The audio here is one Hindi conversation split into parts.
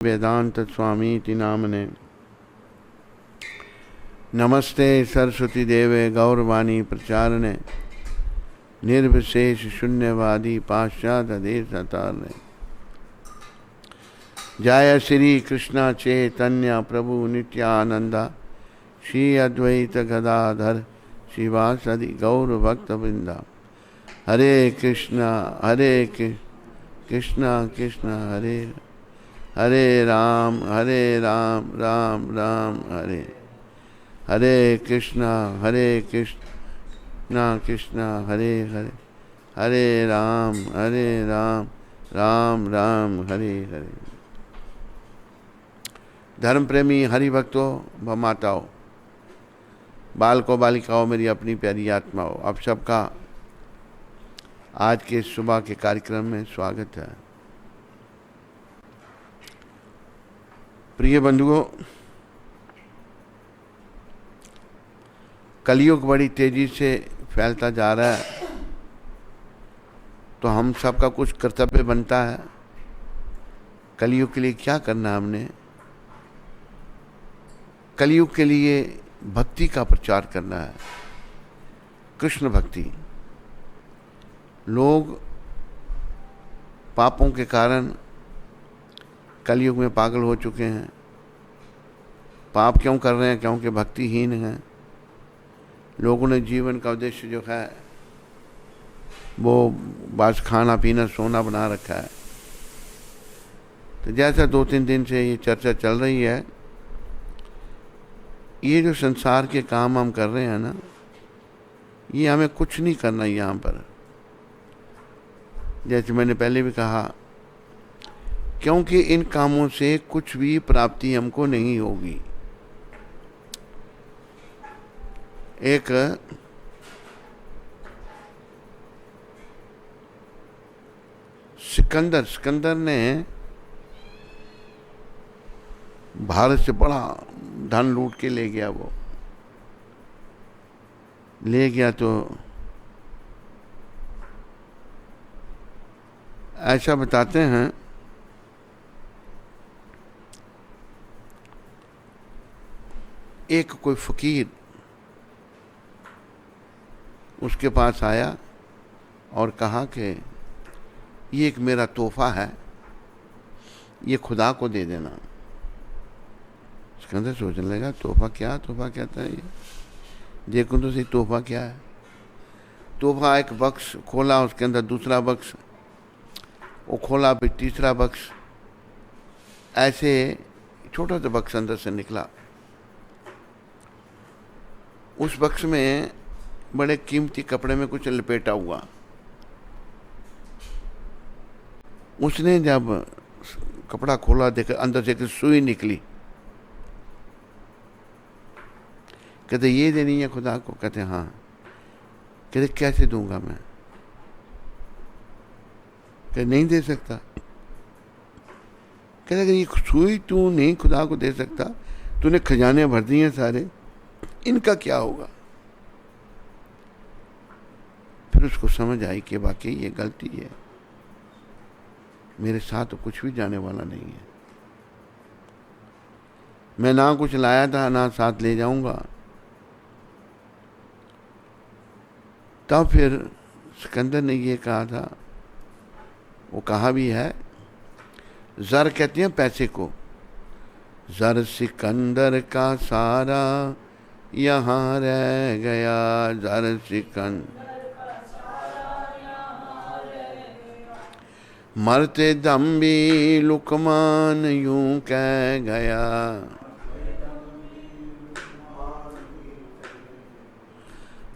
वेदांत स्वामी इति नामने। नमस्ते सरस्वती देवे गौरवाणी प्रचारणे निर्विशेष शून्यवादी पाश्चात्य देशतारणे। जय श्री कृष्ण चैतन्य प्रभु नित्यानंदा श्री अद्वैत गदाधर शिवासदि गौर भक्त वृंदा। हरे कृष्णा कृष्णा कृष्णा हरे हरे राम राम राम हरे हरे कृष्णा कृष्णा हरे हरे हरे राम राम राम हरे हरे। धर्म प्रेमी हरि भक्तों व माताओं, बालकों बालिकाओं, मेरी अपनी प्यारी आत्माओं, आप सबका आज के सुबह के कार्यक्रम में स्वागत है। प्रिय बंधुओं, कलयुग बड़ी तेजी से फैलता जा रहा है, तो हम सबका कुछ कर्तव्य बनता है। कलयुग के लिए क्या करना है हमने? कलयुग के लिए भक्ति का प्रचार करना है, कृष्ण भक्ति। लोग पापों के कारण कलयुग में पागल हो चुके हैं। पाप क्यों कर रहे हैं? क्योंकि भक्तिहीन हैं। लोगों ने जीवन का उद्देश्य जो है वो बस खाना पीना सोना बना रखा है। तो जैसा 2-3 दिन से ये चर्चा चल रही है, ये जो संसार के काम हम कर रहे हैं ना, ये हमें कुछ नहीं करना यहाँ पर। जैसे मैंने पहले भी कहा, क्योंकि इन कामों से कुछ भी प्राप्ति हमको नहीं होगी। एक सिकंदर ने भारत से बड़ा धन लूट के ले गया। वो ले गया तो ऐसा बताते हैं, एक कोई फकीर उसके पास आया और कहा कि ये एक मेरा तोहफा है, ये खुदा को दे देना। उसके अंदर सोचने लगा, तोहफा कहता है ये? देखूं तो सही तोहफा क्या है। तोहफा एक बक्स खोला, उसके अंदर दूसरा बक्स, वो खोला फिर तीसरा बक्स, ऐसे छोटा सा बक्स अंदर से निकला। उस बक्स में बड़े कीमती कपड़े में कुछ लपेटा हुआ। उसने जब कपड़ा खोला, देखा अंदर से एक सुई निकली। कहते ये देनी है खुदा को? कहते हाँ। कहते कैसे दूंगा मैं? कहते नहीं दे सकता। कहते अगर ये सुई तू नहीं खुदा को दे सकता, तूने खजाने भर दिए सारे, इनका क्या होगा? फिर उसको समझ आई कि वाकई ये गलती है, मेरे साथ तो कुछ भी जाने वाला नहीं है। मैं ना कुछ लाया था, ना साथ ले जाऊंगा। तब फिर सिकंदर ने ये कहा था, वो कहा भी है, जर कहते हैं पैसे को, जर सिकंदर का सारा यहाँ रह गया। जर सिकंदर मरते दम भी लुकमान यूं कह गया।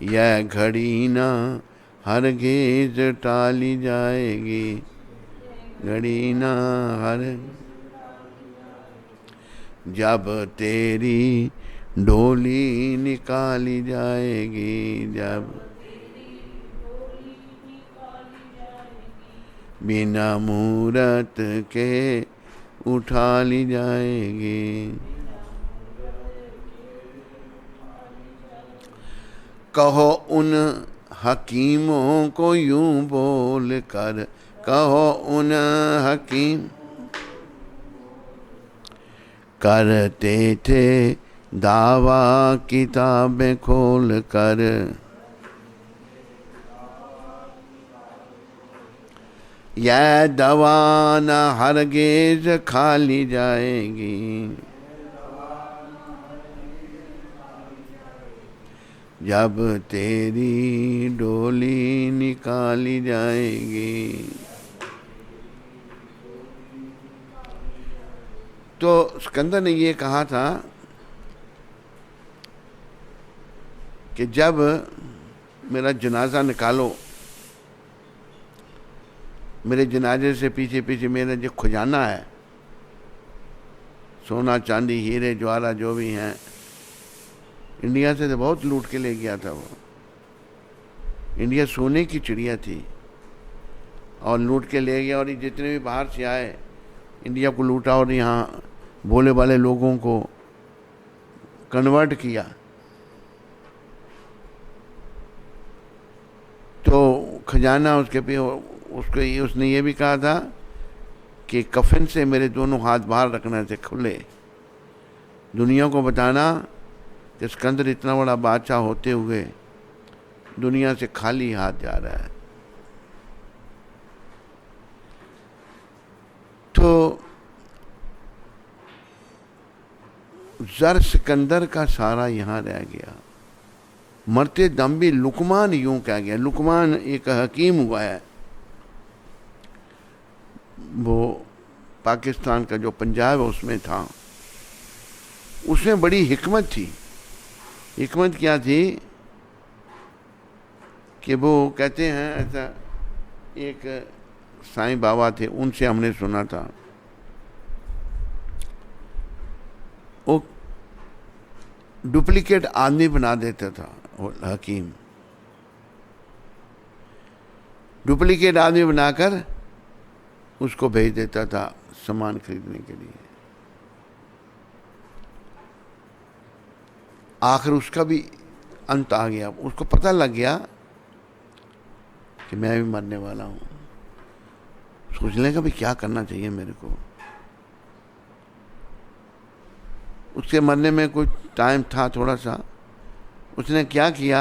यह घड़ी ना हरगिज टाली जाएगी, घड़ी ना हर जब तेरी डोली निकाली जाएगी, जब बिना मूरत के उठा ली जाएगी। कहो उन हकीमों को यूं बोल कर, कहो उन हकीम करते थे दावा किताबें खोल कर, यह दवा न हरगिज खाली जाएगी, जब तेरी डोली निकाली जाएगी। तो स्कंद ने ये कहा था कि जब मेरा जनाजा निकालो, मेरे जनाजे से पीछे पीछे मेरा जो खजाना है, सोना चांदी हीरे ज्वारा जो भी हैं, इंडिया से तो बहुत लूट के ले गया था वो। इंडिया सोने की चिड़िया थी और लूट के ले गया, और ये जितने भी बाहर से आए इंडिया को लूटा और यहाँ भोले वाले लोगों को कन्वर्ट किया। तो खजाना उसके पे उसने ये भी कहा था कि कफन से मेरे दोनों हाथ बाहर रखना थे खुले, दुनिया को बताना कि सिकंदर इतना बड़ा बादशाह होते हुए दुनिया से खाली हाथ जा रहा है। तो ज़र सिकंदर का सारा यहाँ रह गया, मरते दम भी लुकमान यूं कह गया। लुकमान एक हकीम हुआ है, वो पाकिस्तान का जो पंजाब है उसमें था। उसमें बड़ी हिकमत थी। हिकमत क्या थी कि वो कहते हैं, ऐसा एक साईं बाबा थे, उनसे हमने सुना था, वो डुप्लीकेट आदमी बना देता था हकीम। डुप्लीकेट आदमी बनाकर उसको भेज देता था सामान खरीदने के लिए। आखिर उसका भी अंत आ गया। उसको पता लग गया कि मैं भी मरने वाला हूँ। सोचने का भी क्या करना चाहिए मेरे को। उसके मरने में कुछ टाइम था थोड़ा सा। उसने क्या किया,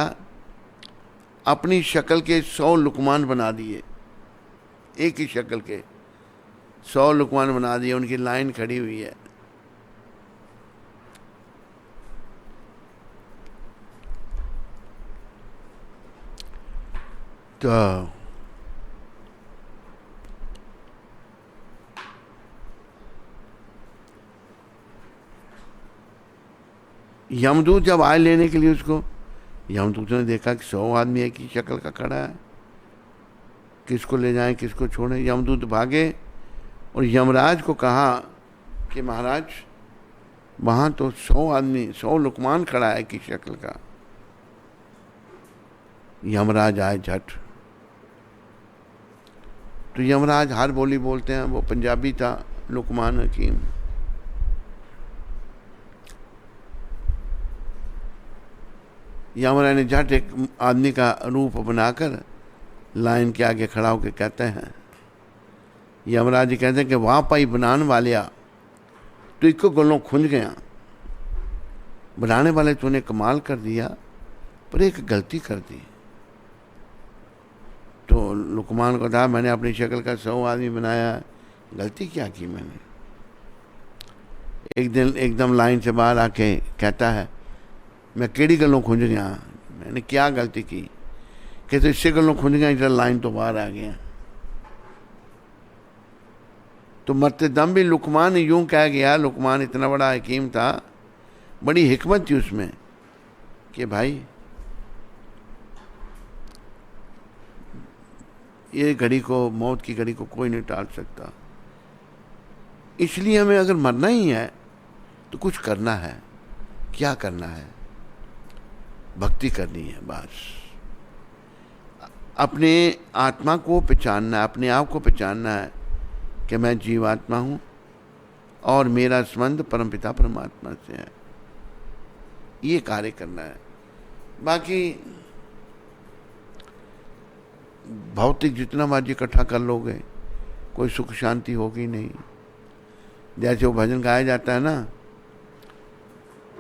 अपनी शक्ल के 100 लुकमान बना दिए, एक ही शक्ल के 100 लुकमान बना दिए। उनकी लाइन खड़ी हुई है। तो यमदूत जब आए लेने के लिए उसको, यमदूत ने देखा कि 100 आदमी एक ही शक्ल का खड़ा है, किसको ले जाएं किसको छोड़ें। यमदूत भागे और यमराज को कहा कि महाराज वहाँ तो 100 आदमी 100 लुकमान खड़ा है एक ही शक्ल का। यमराज आए झट। तो यमराज हर बोली बोलते हैं, वो पंजाबी था लुकमान हकीम। यमराज ने झट एक आदमी का रूप बनाकर लाइन के आगे खड़ा होकर कहते हैं, यमराज जी कहते हैं कि वाह पाई बनाने वालिया, तो इको गलों खुंज गया। बनाने वाले तूने कमाल कर दिया, पर एक गलती कर दी। तो लुकमान को कहा, मैंने अपनी शक्ल का 100 आदमी बनाया, गलती क्या की मैंने। एक दिन एकदम लाइन से बाहर आके कहता है, मैं केड़ी गलों खुंज गया, मैंने क्या गलती की। कहते इससे गलों खुंज गया, इधर लाइन तो बाहर आ गया। तो मरते दम भी लुकमान यूं कह गया। लुकमान इतना बड़ा हकीम था, बड़ी हिकमत थी उसमें कि भाई ये घड़ी को, मौत की घड़ी को कोई नहीं टाल सकता। इसलिए हमें अगर मरना ही है तो कुछ करना है। क्या करना है? भक्ति करनी है बस। अपने आत्मा को पहचानना है, अपने आप को पहचानना है कि मैं जीवात्मा हूँ और मेरा संबंध परमपिता परमात्मा से है। ये कार्य करना है। बाकी भौतिक जितना मर्जी इकट्ठा कर लोगे, कोई सुख शांति होगी नहीं। जैसे वो भजन गाया जाता है ना,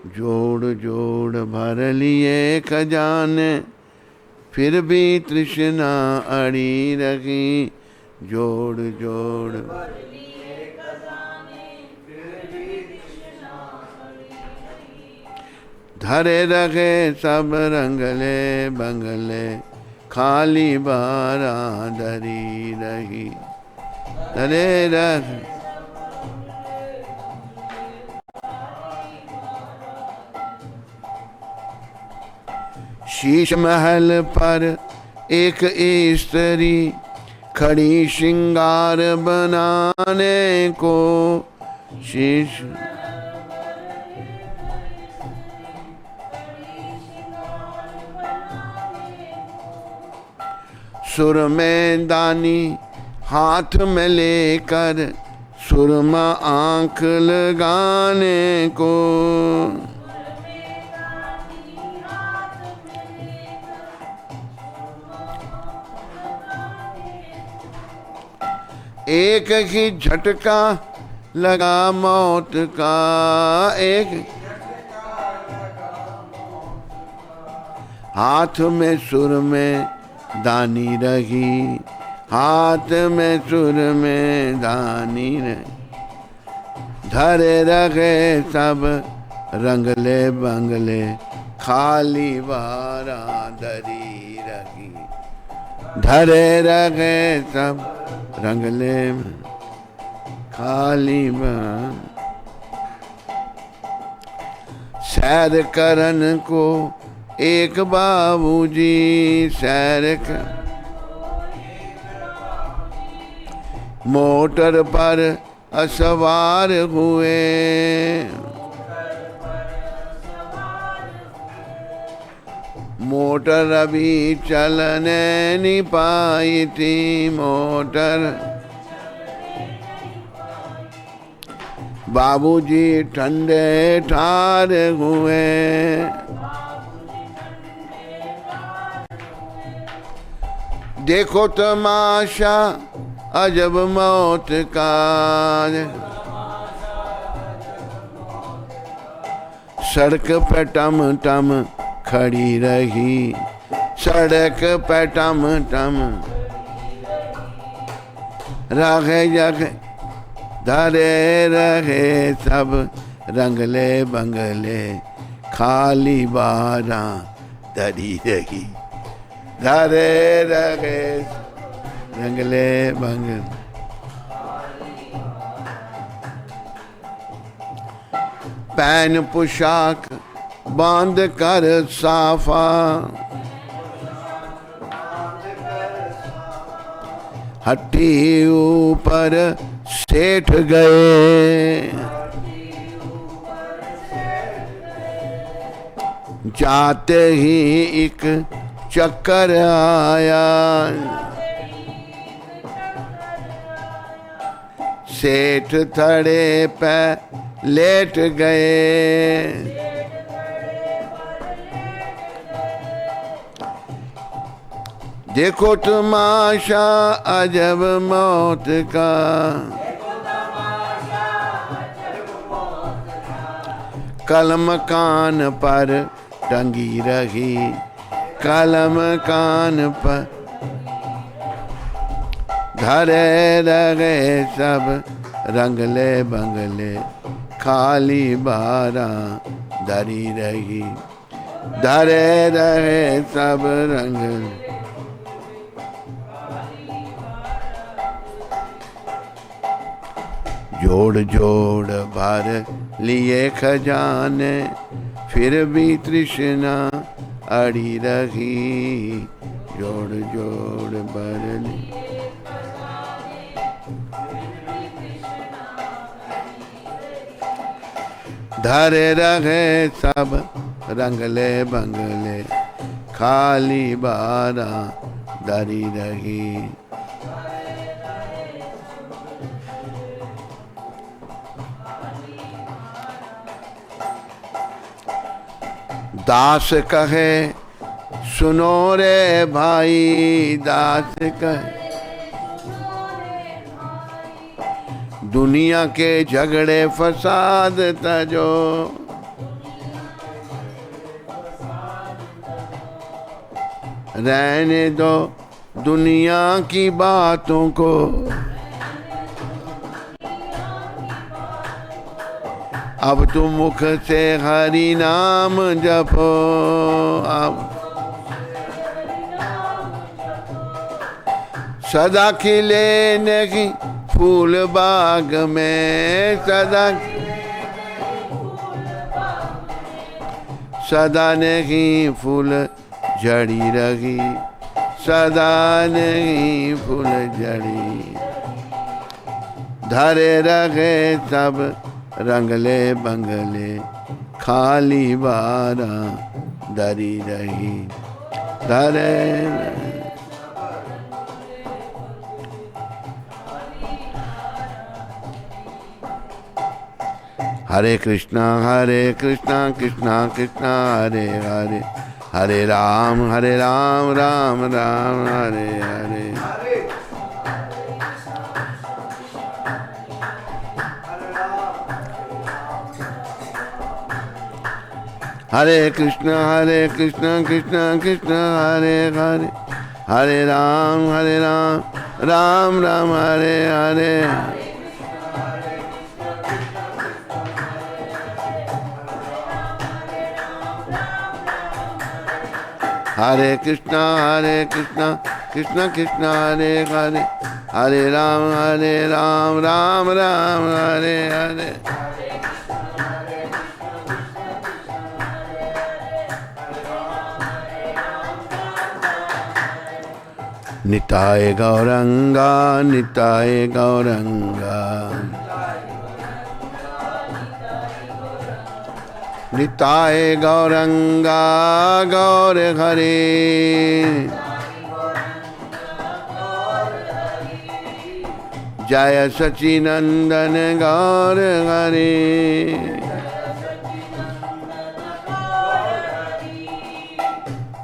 जोड़ जोड़ भर लिए खजाने, फिर भी तृष्णा अड़ी रही। जोड़ जोड़ धरे रखे सब रंगले बंगले, खाली बारा धरी रही। धरे रखे शीश महल पर एक स्त्री खड़ी श्रृंगार बनाने को। शीश सुर में दानी हाथ में लेकर, सुरमा आंख लगाने को। एक ही झटका लगा मौत का, एक हाथ में सुर में दानी रही। हाथ में सुर में दानी रही। धरे रखे सब रंगले बंगले, खाली बारा धरी रही। धरे रखे सब रंगले खाली बार। सैर करन को एक बाबूजी, सैर कर मोटर पर असवार हुए। मोटर अभी चलने नहीं पाई थी। मोटर बाबूजी ठंडे ठार हुए। देखो तमाशा अजब मौत का, सड़क पे टम टम खड़ी रही। सड़क पे टम टम रहे जगह, धरे रहे सब रंगले बंगले, खाली बारा धरी रही। धरे रहे रंगले बंगले, पैन पोशाक बांध कर साफा, हट्टी ऊपर सेठ गए। जाते ही एक चक्कर आया, सेठ थड़े पे लेट गए। देखो तमाशा अजब मौत का, कलम कान पर टंगी रही। कलम कान पर धरे रहे सब रंगले बंगले, खाली बारा धरी रही। धरे रहे सब रंगले, जोड़ जोड़ भर लिए खजाने, फिर भी तृष्णा अड़ी रही। जोड़ जोड़ भर लिए धरे रहे सब रंगले बंगले, खाली बारा धरी रही। दास कहे सुनो रे भाई, दास कहे दुनिया के झगड़े फसाद तजो। रहने दो दुनिया की बातों को, अब तुम मुख से हरि नाम जपो, अब सदा खिले नहीं फूल बाग में, सदा नहीं फूल झड़ी रही, सदा नहीं फूल झड़ी, धरे रहे सब रंगले बंगले, खाली बारा दरी रही, धरे। हरे कृष्णा कृष्णा कृष्णा हरे हरे, हरे राम राम राम हरे हरे। हरे कृष्णा कृष्णा कृष्णा हरे हरे, हरे राम राम राम हरे हरे। हरे कृष्णा कृष्णा कृष्णा हरे हरे, हरे राम राम राम हरे हरे। निताय गौरंगा निताय गौरंगा, निताय गौरंगा गौर हरे, जय सचिनंदन गौर हरे,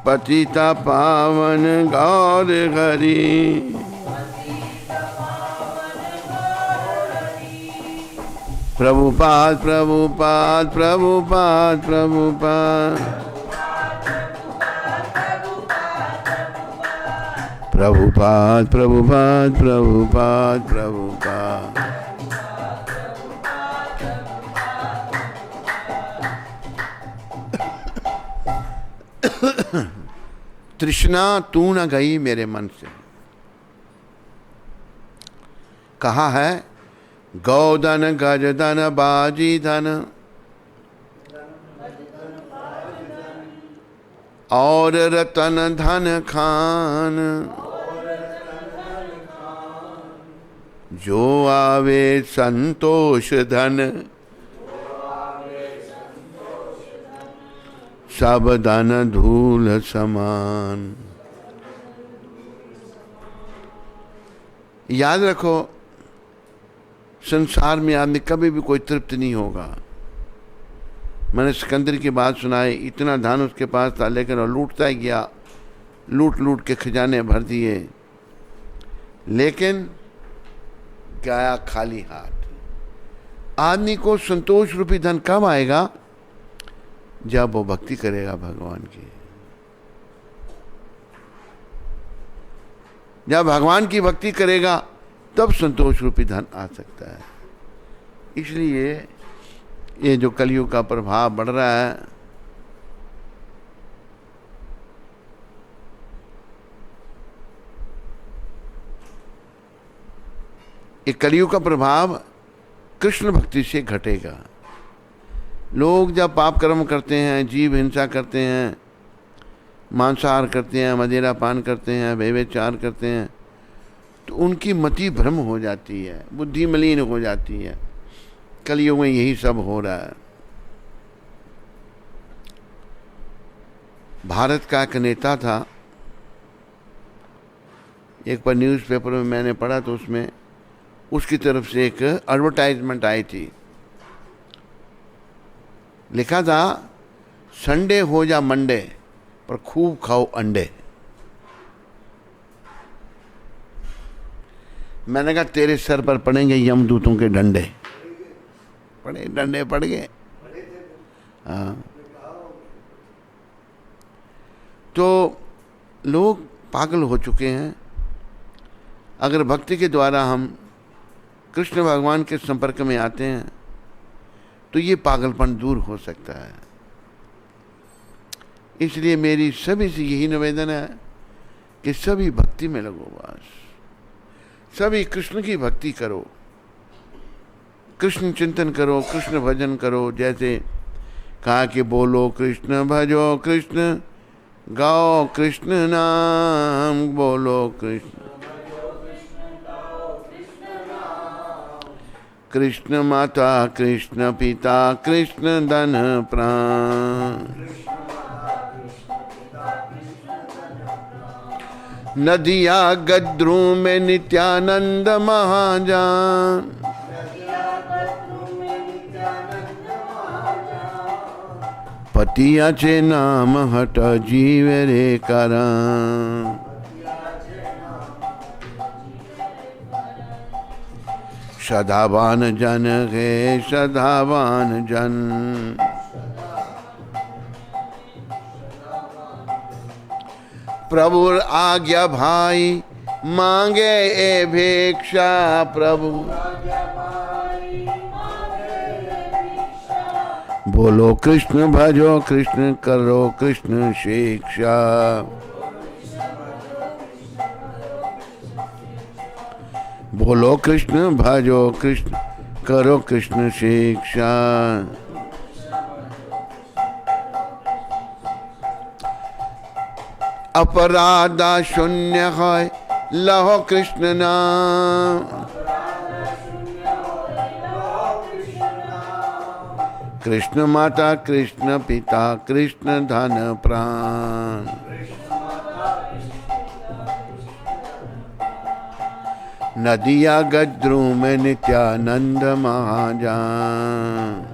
पतिता पावन गौर हरि, प्रभुपाद प्रभुपाद प्रभुपाद प्रभुपाद, प्रभुपाद प्रभुपाद प्रभुपाद प्रभुपाद। तृष्णा तू न गई मेरे मन से, कहा है गौधन गजधन बाजी धन, और रतन धन खान, जो आवे संतोष धन, सब धन धूल समान। याद रखो, संसार में आदमी कभी भी कोई तृप्त नहीं होगा। मैंने सिकंदर की बात सुनाई, इतना धन उसके पास था लेकिन वो लूटता ही गया, लूट लूट के खजाने भर दिए, लेकिन गया खाली हाथ। आदमी को संतोष रूपी धन कब आएगा? जब वो भक्ति करेगा भगवान की। जब भगवान की भक्ति करेगा तब संतोष रूपी धन आ सकता है। इसलिए ये जो कलयुग का प्रभाव बढ़ रहा है, ये कलयुग का प्रभाव कृष्ण भक्ति से घटेगा। लोग जब पाप कर्म करते हैं, जीव हिंसा करते हैं, मांसाहार करते हैं, मदिरा पान करते हैं, व्यभिचार करते हैं, तो उनकी मति भ्रम हो जाती है, बुद्धि मलिन हो जाती है। कलयुग में यही सब हो रहा है। भारत का एक नेता था, एक बार न्यूज़पेपर में मैंने पढ़ा तो उसमें उसकी तरफ से एक एडवर्टाइजमेंट आई थी। लिखा था, संडे हो जा मंडे पर खूब खाओ अंडे। मैंने कहा तेरे सर पर पड़ेंगे यमदूतों के डंडे। पड़े, डंडे पड़ गए। हाँ, तो लोग पागल हो चुके हैं। अगर भक्ति के द्वारा हम कृष्ण भगवान के संपर्क में आते हैं तो ये पागलपन दूर हो सकता है। इसलिए मेरी सभी से यही निवेदन है कि सभी भक्ति में लगो, बस सभी कृष्ण की भक्ति करो, कृष्ण चिंतन करो, कृष्ण भजन करो। जैसे कहा कि बोलो कृष्ण भजो कृष्ण, गाओ कृष्ण नाम, बोलो कृष्ण, कृष्ण माता कृष्ण पिता कृष्ण धन प्राण, नदिया गद्रू में नित्यानंद महाजान, पतियाचे नाम हट जीव रे कारण, सदावान जन है सदावान जन, प्रभु आज्ञा भाई मांगे ए भिक्षा, प्रभु बोलो कृष्ण भजो कृष्ण, करो कृष्ण शिक्षा, बोलो कृष्ण भजो कृष्ण, करो कृष्ण शिक्षा। अपराधा शून्य है लहो कृष्ण नाम, कृष्ण माता कृष्ण पिता कृष्ण धन प्राण, नदिया गद्रू में नित्यानंद महाजान,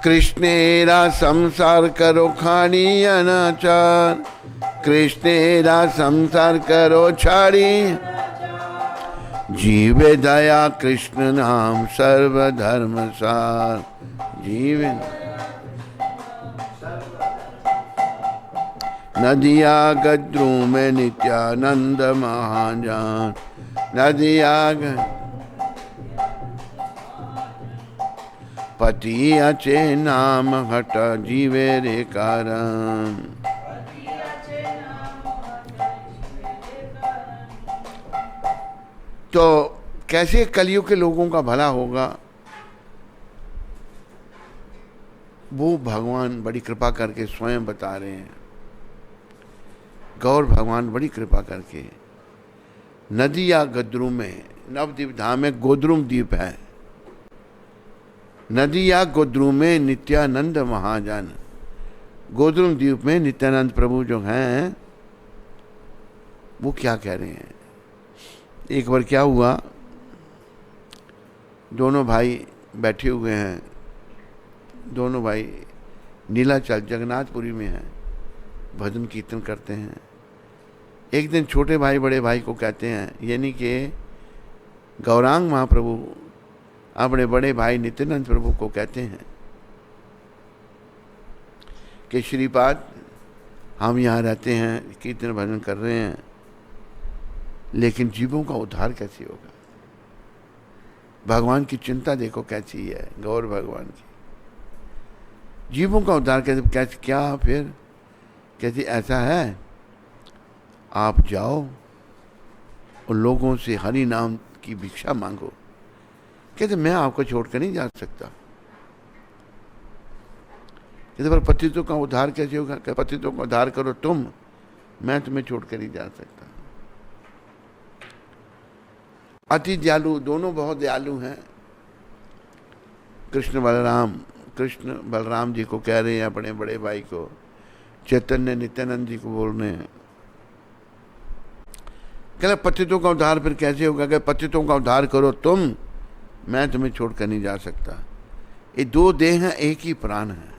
कृष्णेरा संसार करो खानी अनाचार, कृष्णेरा संसार करो छाड़ी, जीवे दया कृष्ण नाम सर्वधर्म सार, जीवे नदिया गद्रू में नित्यानंद महाजान, नदिया पति अचे नाम हट जीवे रे कारण, तो कैसे कलयुग के लोगों का भला होगा, वो भगवान बड़ी कृपा करके स्वयं बता रहे हैं। गौर भगवान बड़ी कृपा करके नदिया गद्रू में, नवद्वीप धाम में गोद्रुम द्वीप है, नदिया गोद्रू में नित्यानंद महाजन, गोद्रुम द्वीप में नित्यानंद प्रभु जो हैं वो क्या कह रहे हैं। एक बार क्या हुआ, दोनों भाई बैठे हुए हैं, दोनों भाई नीलाचल जगन्नाथपुरी में हैं, भजन कीर्तन करते हैं। एक दिन छोटे भाई बड़े भाई को कहते हैं, यानी कि गौरांग महाप्रभु अपने बड़े भाई नित्यानंद प्रभु को कहते हैं कि श्रीपाद हम यहाँ रहते हैं, कीर्तन भजन कर रहे हैं, लेकिन जीवों का उद्धार कैसे होगा। भगवान की चिंता देखो कैसी है, गौर भगवान की, जीवों का उद्धार कैसे क्या। फिर कहती ऐसा है, आप जाओ और लोगों से हरि नाम की भिक्षा मांगो। कहते मैं आपको छोड़कर नहीं जा सकता। कहते पर पतितों का उद्धार कैसे होगा। कहते पतितों का उद्धार करो तुम, मैं तुम्हें छोड़कर नहीं जा सकता। अति दयालु, दोनों बहुत दयालु हैं। कृष्ण बलराम जी को कह रहे हैं, अपने बड़े भाई को, चैतन्य नित्यानंद जी को बोल रहे हैं, कहते पतितों का उद्धार फिर कैसे होगा। कहते पतितों का उद्धार करो तुम, मैं तुम्हें छोड़कर नहीं जा सकता। ये दो देह हैं, एक ही प्राण है।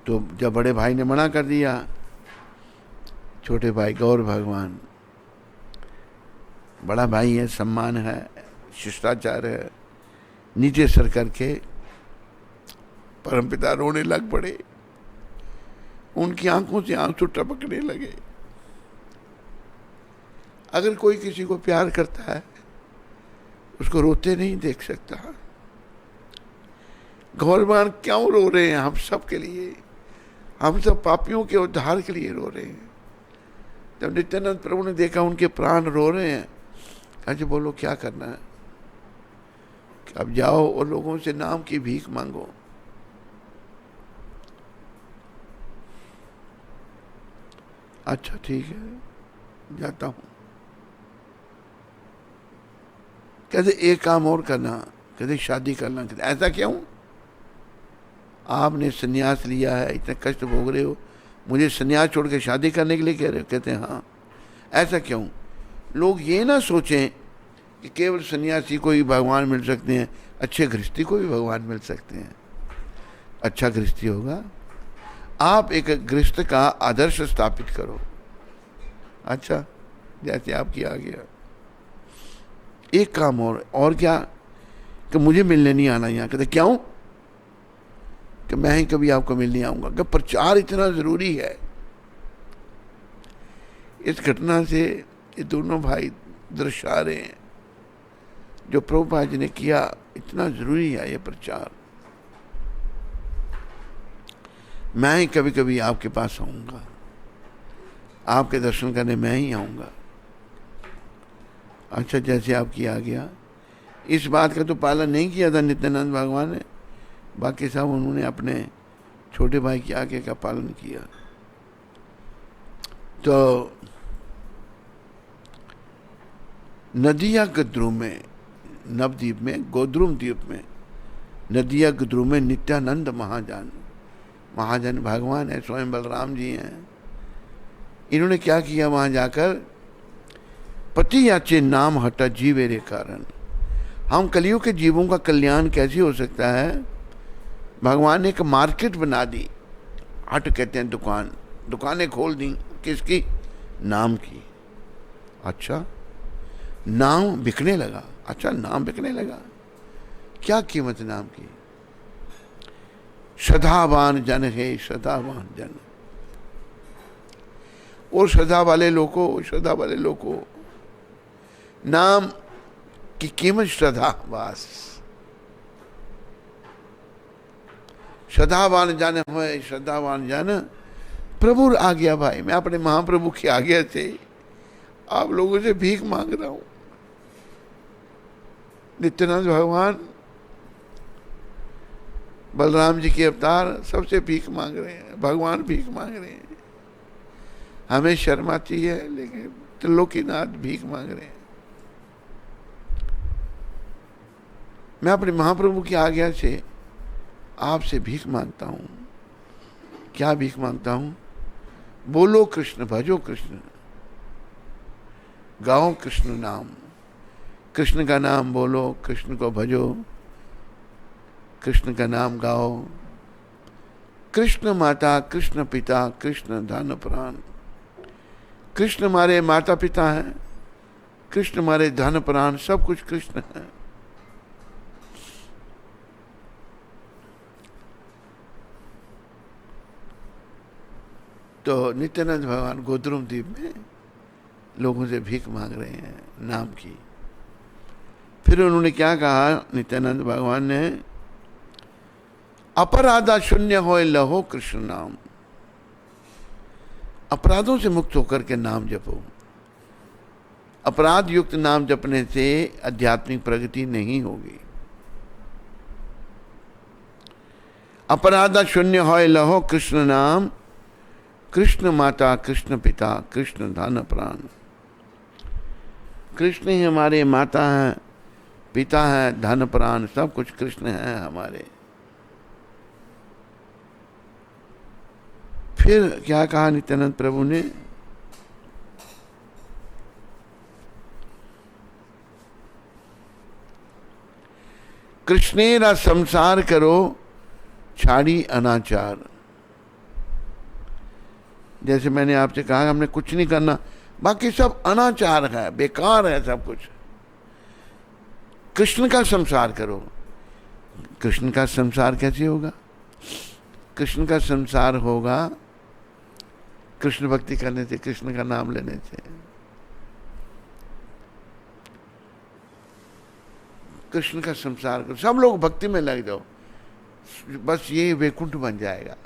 तो जब बड़े भाई ने मना कर दिया, छोटे भाई गौर भगवान, बड़ा भाई है, सम्मान है, शिष्टाचार है, नीचे सर करके परमपिता रोने लग पड़े, उनकी आंखों से आंसू टपकने लगे। अगर कोई किसी को प्यार करता है उसको रोते नहीं देख सकता। भगवान क्यों रो रहे हैं हम सब के लिए? हम सब पापियों के उद्धार के लिए रो रहे हैं। जब नित्यानंद प्रभु ने देखा उनके प्राण रो रहे हैं, कहा बोलो क्या करना है? अब जाओ और लोगों से नाम की भीख मांगो। अच्छा ठीक है, जाता हूं। कहते एक काम और करना, कहते शादी करना। कहते ऐसा क्यों? आपने सन्यास लिया है, इतने कष्ट भोग रहे हो, मुझे सन्यास छोड़ के शादी करने के लिए कह रहे हो? कहते हैं हाँ। ऐसा क्यों? लोग ये ना सोचें कि केवल सन्यासी को ही भगवान मिल सकते हैं, अच्छे गृहस्थी को भी भगवान मिल सकते हैं। अच्छा गृहस्थी होगा, आप एक गृहस्थ का आदर्श स्थापित करो। अच्छा, जैसे आपकी आ गया। एक काम और क्या? कि मुझे मिलने नहीं आना यहाँ। कहते क्यों? कि मैं ही कभी आपको मिलने आऊंगा। कि प्रचार इतना जरूरी है। इस घटना से ये दोनों भाई दर्शा रहे हैं, जो प्रभुपाद जी ने किया इतना जरूरी है ये प्रचार। मैं ही कभी कभी आपके पास आऊंगा, आपके दर्शन करने मैं ही आऊंगा। अच्छा, जैसे आपकी आ गया। इस बात का तो पालन नहीं किया था नित्यानंद भगवान ने, बाकी सब उन्होंने अपने छोटे भाई की आज्ञा का पालन किया। तो नदिया गद्रू में, नवद्वीप में, गोद्रुम द्वीप में, नदिया गद्रू में नित्यानंद महाजन भगवान है, स्वयं बलराम जी हैं। इन्होंने क्या किया? वहां जाकर पति याचे नाम हटा जीवेरे कारण। हम कलियुग के जीवों का कल्याण कैसे हो सकता है? भगवान ने एक मार्केट बना दी। हट कहते हैं दुकान, दुकानें खोल दी। किसकी? नाम की। अच्छा, नाम बिकने लगा। अच्छा, नाम बिकने लगा। क्या कीमत नाम की? श्रद्धावान जन है, श्रद्धावान जन। और श्रद्धा वाले लोगों नाम की कीमत श्रद्धा। बस श्रद्धावान जन है, श्रद्धावान जन। प्रभु आ गया भाई, मैं अपने महाप्रभु की आज्ञा से आप लोगों से भीख मांग रहा हूं। नित्यानंद भगवान बलराम जी के अवतार सबसे भीख मांग रहे हैं। भगवान भीख मांग रहे हैं। हमें शर्म आती है, लेकिन त्रिलोकीनाथ भीख मांग रहे हैं। मैं अपने महाप्रभु की आज्ञा से आपसे भीख मांगता हूं। क्या भीख मांगता हूं? बोलो कृष्ण, भजो कृष्ण, गाओ कृष्ण नाम। कृष्ण का नाम बोलो, कृष्ण को भजो, कृष्ण का नाम गाओ। कृष्ण माता, कृष्ण पिता, कृष्ण धन प्राण। कृष्ण हमारे माता पिता हैं, कृष्ण हमारे धन प्राण, सब कुछ कृष्ण है। तो नित्यानंद भगवान गोद्रुम द्वीप में लोगों से भीख मांग रहे हैं नाम की। फिर उन्होंने क्या कहा? नित्यानंद भगवान ने, अपराधा शून्य हो लहो कृष्ण नाम। अपराधों से मुक्त होकर के नाम जपो। अपराध युक्त नाम जपने से आध्यात्मिक प्रगति नहीं होगी। अपराधा शून्य हो लहो कृष्ण नाम। कृष्ण माता, कृष्ण पिता, कृष्ण धन प्राण। कृष्ण ही हमारे माता हैं, पिता हैं, धन प्राण, सब कुछ कृष्ण है हमारे। फिर क्या कहा नित्यानंद प्रभु ने? कृष्णेरा संसार करो, छाड़ी अनाचार। जैसे मैंने आपसे कहा, हमने कुछ नहीं करना, बाकी सब अनाचार है, बेकार है सब कुछ। कृष्ण का संसार करो। कृष्ण का संसार कैसे होगा? कृष्ण का संसार होगा कृष्ण भक्ति करने से, कृष्ण का नाम लेने से। कृष्ण का संसार करो, सब लोग भक्ति में लग जाओ, बस ये वैकुंठ बन जाएगा।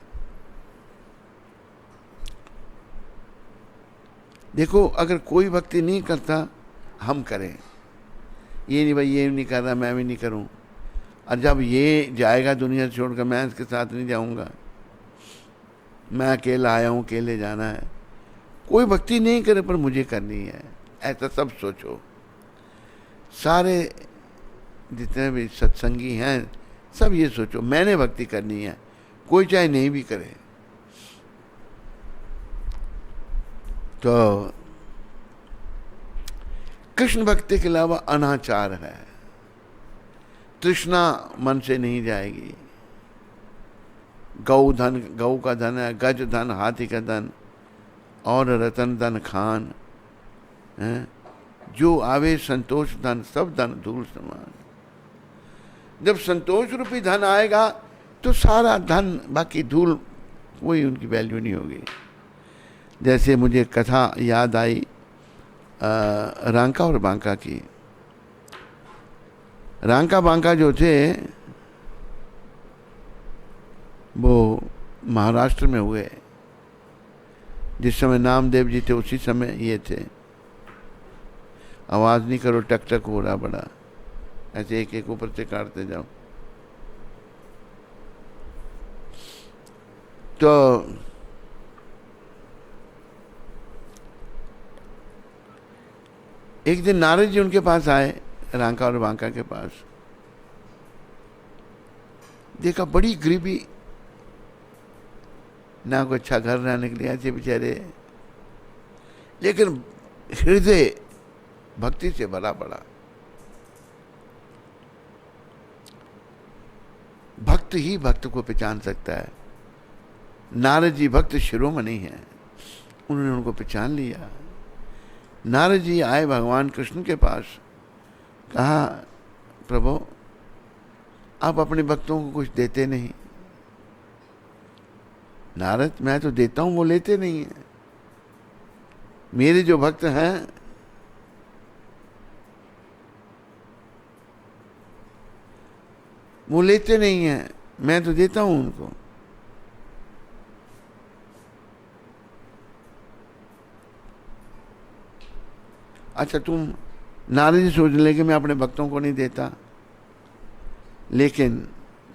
देखो, अगर कोई भक्ति नहीं करता, हम करें, ये नहीं भाई ये नहीं कर रहा मैं भी नहीं करूं, और जब ये जाएगा दुनिया छोड़कर, मैं इसके साथ नहीं जाऊंगा, मैं अकेला आया हूं, अकेले जाना है। कोई भक्ति नहीं करे पर मुझे करनी है, ऐसा सब सोचो। सारे जितने भी सत्संगी हैं सब ये सोचो, मैंने भक्ति करनी है, कोई चाहे नहीं भी करे। तो कृष्ण भक्ति के अलावा अनाचार है, तृष्णा मन से नहीं जाएगी। गौ का धन है, गज धन, हाथी का धन और रतन धन खान है, जो आवे संतोष धन, सब धन धूल समान। जब संतोष रूपी धन आएगा तो सारा धन बाकी धूल, कोई उनकी वैल्यू नहीं होगी। जैसे मुझे कथा याद आई रांका और बांका की। रांका बांका जो थे वो महाराष्ट्र में हुए, जिस समय नामदेव जी थे उसी समय ये थे। आवाज नहीं करो, टक टक हो रहा बड़ा, ऐसे एक एक ऊपर से काटते जाओ। तो एक दिन नारद जी उनके पास आए, रांका और बांका के पास। देखा बड़ी गरीबी, ना कोई अच्छा घर रहने के लिए, ऐसे बेचारे, लेकिन हृदय भक्ति से भरा पड़ा। भक्त ही भक्त को पहचान सकता है। नारद जी भक्त शिरोमणि हैं, उन्होंने उनको पहचान लिया। नारद जी आए भगवान कृष्ण के पास, कहा प्रभु आप अपने भक्तों को कुछ देते नहीं। नारद मैं तो देता हूं, वो लेते नहीं है। मेरे जो भक्त हैं वो लेते नहीं है, मैं तो देता हूं उनको। अच्छा तुम, नारद जी सोच ले कि मैं अपने भक्तों को नहीं देता, लेकिन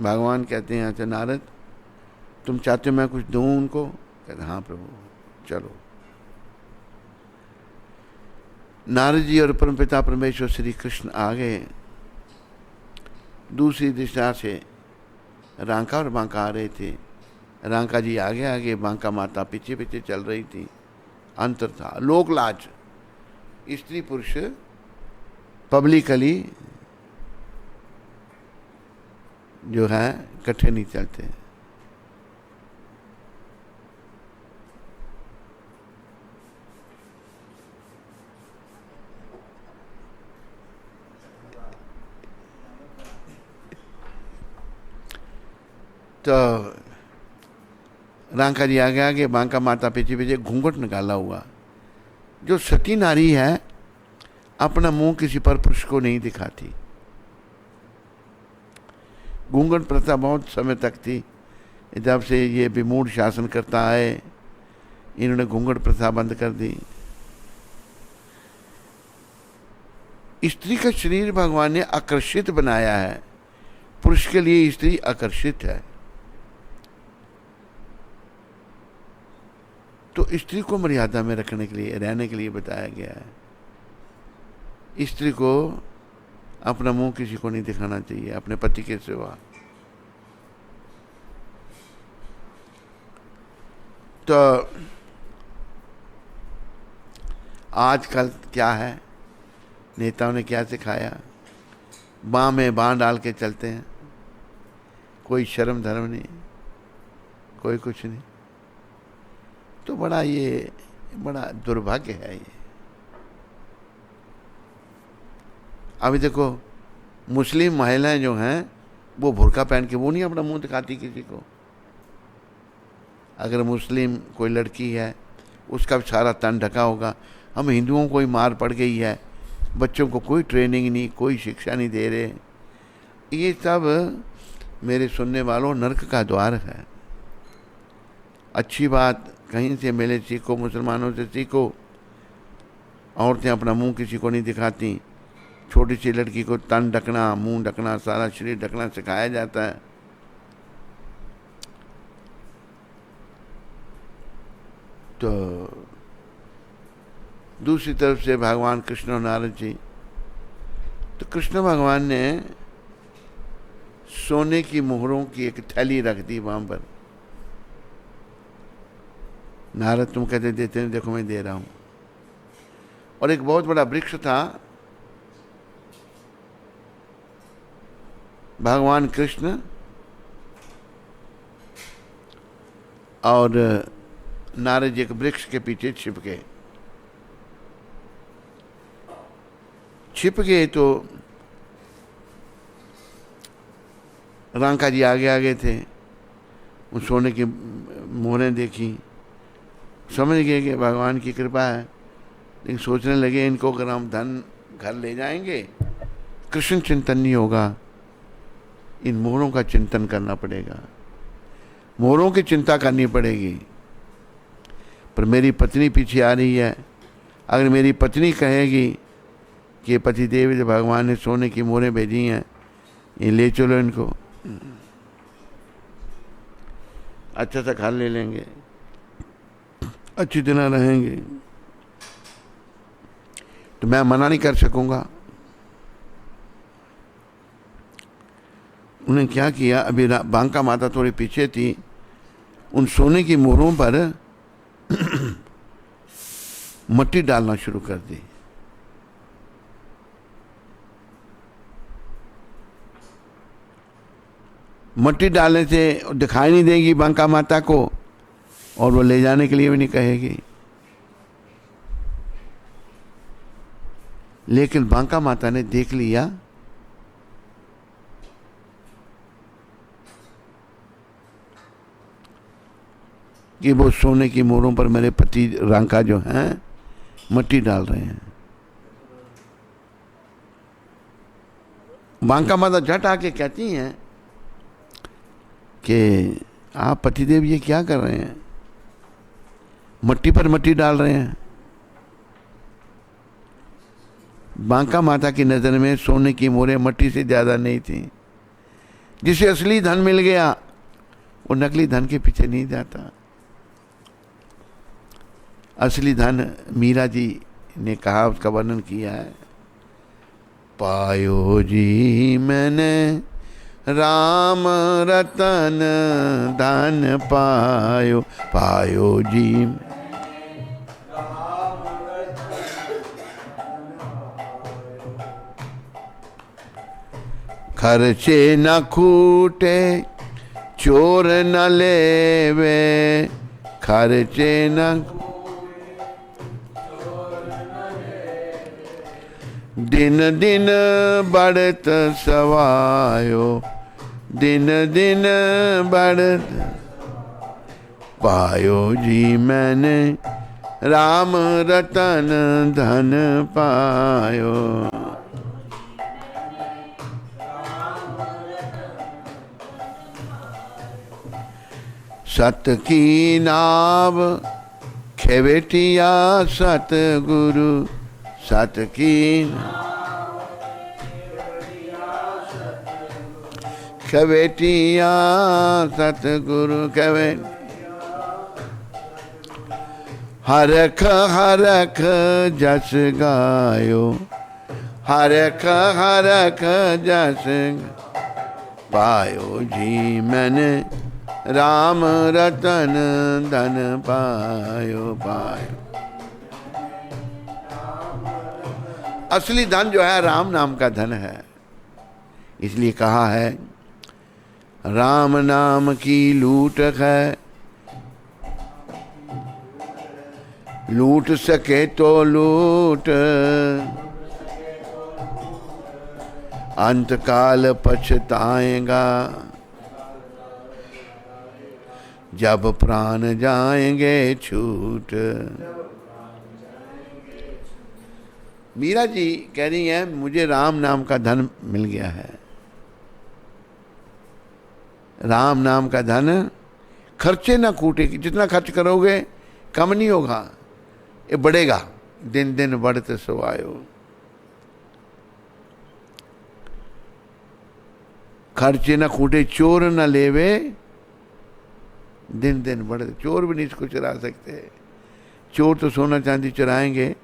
भगवान कहते हैं अच्छा नारद तुम चाहते हो मैं कुछ दूं उनको? कहते हाँ प्रभु चलो। नारद जी और परमपिता परमेश्वर श्री कृष्ण आ गए। दूसरी दिशा से रांका और बांका आ रहे थे। रांका जी आगे आगे, बांका माता पीछे पीछे चल रही थी। अंतर था, लोक लाज। स्त्री पुरुष पब्लिकली जो है इकट्ठे नहीं चलते। तो रांका जी आगे आगे, बांका माता पीछे पीछे, घूंघट निकाला हुआ। जो सती नारी है अपना मुंह किसी पर पुरुष को नहीं दिखाती। घूंघट प्रथा बहुत समय तक थी, जब से ये विमूढ़ शासन करता है इन्होंने घूंघट प्रथा बंद कर दी। स्त्री का शरीर भगवान ने आकर्षित बनाया है, पुरुष के लिए स्त्री आकर्षित है। तो स्त्री को मर्यादा में रखने के लिए, रहने के लिए बताया गया है। स्त्री को अपना मुंह किसी को नहीं दिखाना चाहिए अपने पति के सिवा। तो आजकल क्या है, नेताओं ने क्या सिखाया, बाँ में बाँ डाल के चलते हैं, कोई शर्म धर्म नहीं, कोई कुछ नहीं। तो बड़ा दुर्भाग्य है ये। अभी देखो मुस्लिम महिलाएं जो हैं वो बुर्का पहन के वो नहीं अपना मुंह दिखाती किसी को, अगर मुस्लिम कोई लड़की है उसका सारा तन ढका होगा। हम हिंदुओं को ही मार पड़ गई है, बच्चों को कोई ट्रेनिंग नहीं, कोई शिक्षा नहीं दे रहे। ये सब मेरे सुनने वालों नरक का द्वार है। अच्छी बात कहीं से मिले सीखो, मुसलमानों से सीखो। औरतें अपना मुंह किसी को नहीं दिखाती। छोटी सी लड़की को तन ढकना, मुंह ढकना, सारा शरीर ढकना सिखाया जाता है। तो दूसरी तरफ से भगवान कृष्ण और नारद जी, तो कृष्ण भगवान ने सोने की मोहरों की एक थैली रख दी वहां पर। नारद तुम कहते देते हैं, देखो मैं दे रहा हूं। और एक बहुत बड़ा वृक्ष था। भगवान कृष्ण और नारद जी एक वृक्ष के पीछे छिप गए तो रांका जी आगे आगे थे। उन सोने की मोहरें देखी, समझ गए कि भगवान की कृपा है। लेकिन सोचने लगे इनको अगर हम धन घर ले जाएंगे, कृष्ण चिंतन नहीं होगा, इन मोहरों का चिंतन करना पड़ेगा, मोहरों की चिंता करनी पड़ेगी। पर मेरी पत्नी पीछे आ रही है, अगर मेरी पत्नी कहेगी कि पति देव भगवान ने सोने की मोहरें भेजी हैं, ये ले चलो इनको, अच्छा सा घर ले लेंगे, अच्छी तरह रहेंगे, तो मैं मना नहीं कर सकूंगा। उन्हें क्या किया, अभी बांका माता थोड़ी पीछे थी, उन सोने की मोहरों पर मट्टी डालना शुरू कर दी। मट्टी डालने से दिखाई नहीं देगी बांका माता को और वो ले जाने के लिए भी नहीं कहेगी। लेकिन बांका माता ने देख लिया कि वो सोने की मोहरों पर मेरे पति रांका जो हैं मट्टी डाल रहे हैं। बांका माता झट आके कहती हैं कि आप पतिदेव ये क्या कर रहे हैं, मट्टी पर मट्टी डाल रहे हैं। बांका माता की नजर में सोने की मोहरें मट्टी से ज्यादा नहीं थी। जिसे असली धन मिल गया वो नकली धन के पीछे नहीं जाता। असली धन मीरा जी ने कहा, उसका वर्णन किया है, पायो जी मैंने राम रतन धन पायो, पायो जी खर्चे न खूटे चोर न लेवे, खर्चे न दिन दिन बढ़त सवायो, दिन दिन बढ़त पायो जी मैंने राम रतन धन पायो। सत की नाव खेवेटिया सतगुरु, सत की खेवेटिया सतगुरु कवे, हरख हरख जस गायो, हरख हरख जस पायो जी मैंने राम रतन धन पायो, पायो। असली धन जो है राम नाम का धन है। इसलिए कहा है राम नाम की लूट है, लूट सके तो लूट, अंतकाल पछताएगा, जब प्राण जाएंगे छूट। मीरा जी कह रही हैं मुझे राम नाम का धन मिल गया है। राम नाम का धन खर्चे ना कूटे, जितना खर्च करोगे कम नहीं होगा, ये बढ़ेगा, दिन दिन बढ़ते सो आयो। खर्चे ना कूटे चोर न लेवे, दिन दिन बढ़ते। चोर भी नहीं इसको चुरा सकते। चोर तो सोना चांदी चुराएंगे।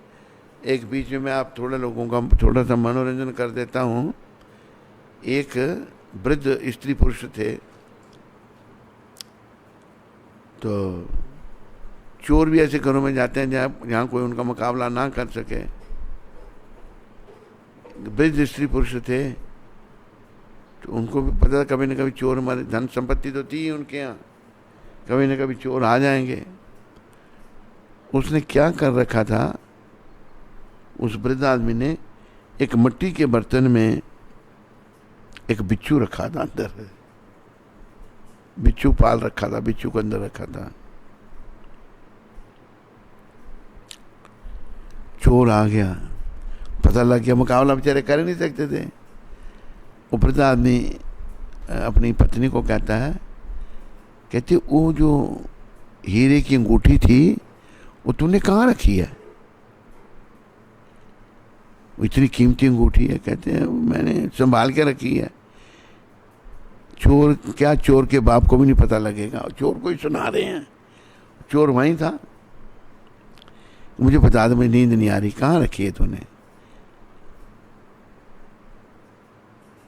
एक बीच में मैं आप थोड़ा लोगों का थोड़ा सा मनोरंजन कर देता हूँ। एक वृद्ध स्त्री पुरुष थे, तो चोर भी ऐसे घरों में जाते हैं जहाँ कोई उनका मुकाबला ना कर सके। वृद्ध स्त्री पुरुष थे, तो उनको भी पता था कभी न कभी चोर, हमारे धन संपत्ति तो थी उनके यहाँ, कभी न कभी चोर आ जाएंगे। उसने क्या कर रखा था, उस वृद्ध आदमी ने एक मिट्टी के बर्तन में एक बिच्छू रखा था, अंदर बिच्छू पाल रखा था, बिच्छू को अंदर रखा था। चोर आ गया, पता लग गया, मुकाबला बेचारे कर नहीं सकते थे। वो वृद्ध आदमी अपनी पत्नी को कहता है, कहती वो जो हीरे की अंगूठी थी वो तूने कहाँ रखी है? वो इतनी कीमती अंगूठी है। कहते हैं मैंने संभाल के रखी है। चोर क्या, चोर के बाप को भी नहीं पता लगेगा, चोर को ही सुना रहे हैं। चोर वहीं था। मुझे बता दो, मुझे नींद नहीं आ रही, कहाँ रखी है तूने?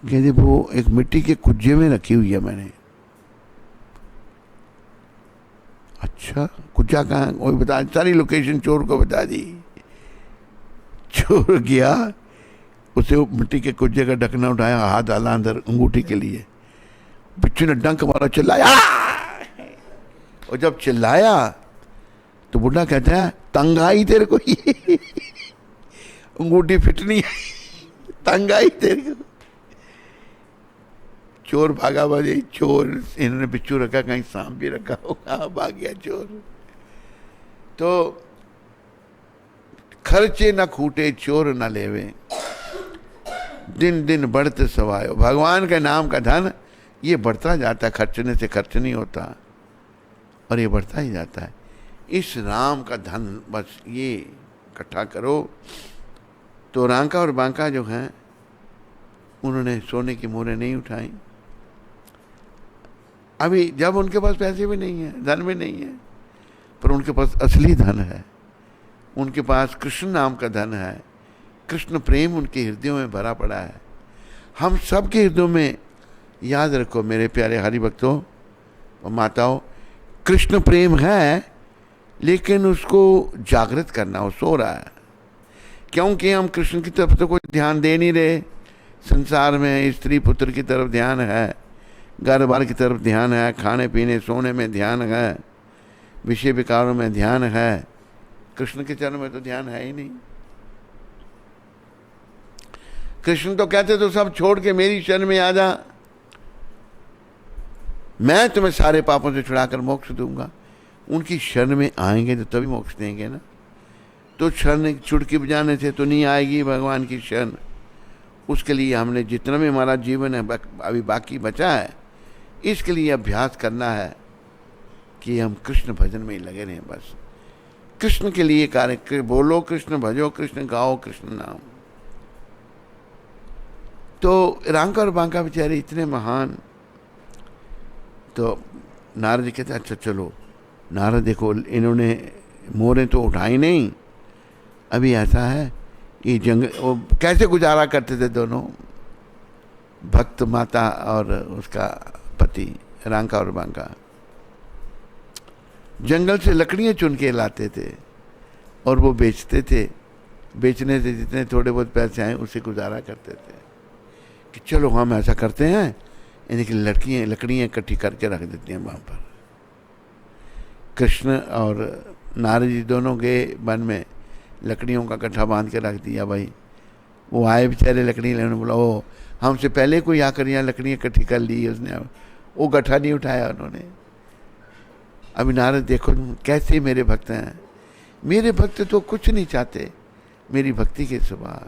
कहते वो एक मिट्टी के कुज्जे में रखी हुई है मैंने। अच्छा, कुज्जा कहाँ? वही बता, सारी लोकेशन चोर को बता दी। चोर गया, उसे वो मिट्टी के कुज्जे का ढकना उठाया, हाथ डाला अंदर अंगूठी के लिए। बिच्छू ने डंक मारा, चिल्लाया। और जब चिल्लाया तो बुढ़ा कहता है तंग आई तेरे को, ये अंगूठी फिट नहीं है, तंग आई तेरे को। चोर भागा, भागे चोर, इन्होंने बिच्छू रखा, कहीं सांप भी रखा होगा, भाग गया चोर। तो खर्चे न खूटे चोर न लेवे, दिन दिन बढ़ते सवायो। भगवान के नाम का धन ये बढ़ता जाता है, खर्चने से खर्च नहीं होता, और ये बढ़ता ही जाता है। इस राम का धन बस ये इकट्ठा करो। तो रांका और बांका जो हैं उन्होंने सोने की मोहरें नहीं उठाई। अभी जब उनके पास पैसे भी नहीं है, धन भी नहीं है, पर उनके पास असली धन है। उनके पास कृष्ण नाम का धन है। कृष्ण प्रेम उनके हृदयों में भरा पड़ा है। हम सब के हृदयों में, याद रखो मेरे प्यारे हरि भक्तों और माताओं, कृष्ण प्रेम है, लेकिन उसको जागृत करना, वो सो रहा है। क्योंकि हम कृष्ण की तरफ तो कोई ध्यान दे नहीं रहे। संसार में स्त्री पुत्र की तरफ ध्यान है, घर बार की तरफ ध्यान है, खाने पीने सोने में ध्यान है, विषय विकारों में ध्यान है। कृष्ण के चरण में तो ध्यान है ही नहीं। कृष्ण तो कहते तो सब छोड़ के मेरी शरण में आ जा, मैं तुम्हें सारे पापों से छुड़ाकर मोक्ष दूंगा। उनकी शरण में आएंगे तो तभी मोक्ष देंगे ना। तो शरण चुटकी बजाने से तो नहीं आएगी भगवान की शरण। उसके लिए हमने जितना भी हमारा जीवन है अभी बाकी बचा है, इसके लिए अभ्यास करना है कि हम कृष्ण भजन में ही लगे रहें। बस कृष्ण के लिए कार्य बोलो, कृष्ण भजो, कृष्ण गाओ कृष्ण नाम। तो रांका और बांका बेचारे इतने महान। तो नारद जी कहते अच्छा चलो। नारद देखो, इन्होंने मोहरें तो उठाई नहीं। अभी ऐसा है कि वो कैसे गुजारा करते थे दोनों, भक्त माता और उसका पति रांका और बांका। जंगल से लकड़ियाँ चुन के लाते थे और वो बेचते थे। बेचने से जितने थोड़े बहुत पैसे आए उससे गुजारा करते थे। कि चलो हम ऐसा करते हैं, इनकी लकड़ियाँ इकट्ठी करके रख देते हैं वहाँ पर। कृष्ण और नारद जी दोनों गए वन में, लकड़ियों का गट्ठा बांध के रख दिया। भाई वो आए बेचारे लकड़ी लेने, बोला ओ हमसे पहले कोई आकर यहाँ लकड़ियाँ इकट्ठी कर ली। उसने वो गट्ठा नहीं उठाया उन्होंने। अभी नारद देखो कैसे मेरे भक्त हैं, मेरे भक्त तो कुछ नहीं चाहते मेरी भक्ति के सिवा।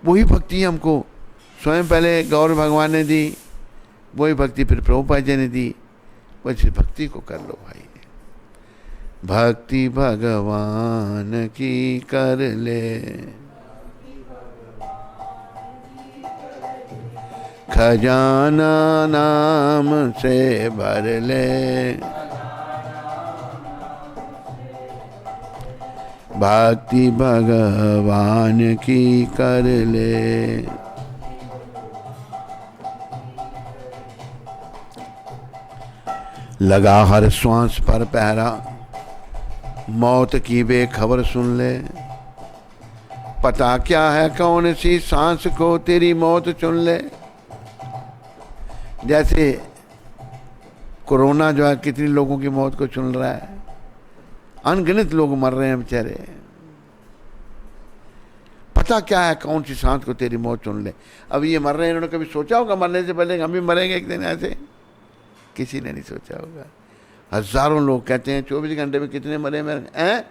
वही भक्ति हमको स्वयं पहले गौर भगवान ने दी, वही भक्ति फिर प्रभुपाद जी ने दी। बस भक्ति को कर लो भाई। भक्ति भगवान की कर ले, खजाना नाम से भर ले। भक्ति भगवान की कर ले। लगा हर श्वास पर पहरा, मौत की बेखबर सुन ले। पता क्या है कौन सी सांस को तेरी मौत चुन ले। जैसे कोरोना जो है कितनी लोगों की मौत को चुन रहा है, अनगिनत लोग मर रहे हैं बेचारे। पता क्या है कौन सी सांस को तेरी मौत चुन ले। अब ये मर रहे हैं, इन्होंने कभी सोचा होगा मरने से पहले हम भी मरेंगे एक दिन ऐसे? किसी ने नहीं सोचा होगा। हजारों लोग कहते हैं 24 घंटे में कितने मरे मेरे हैं?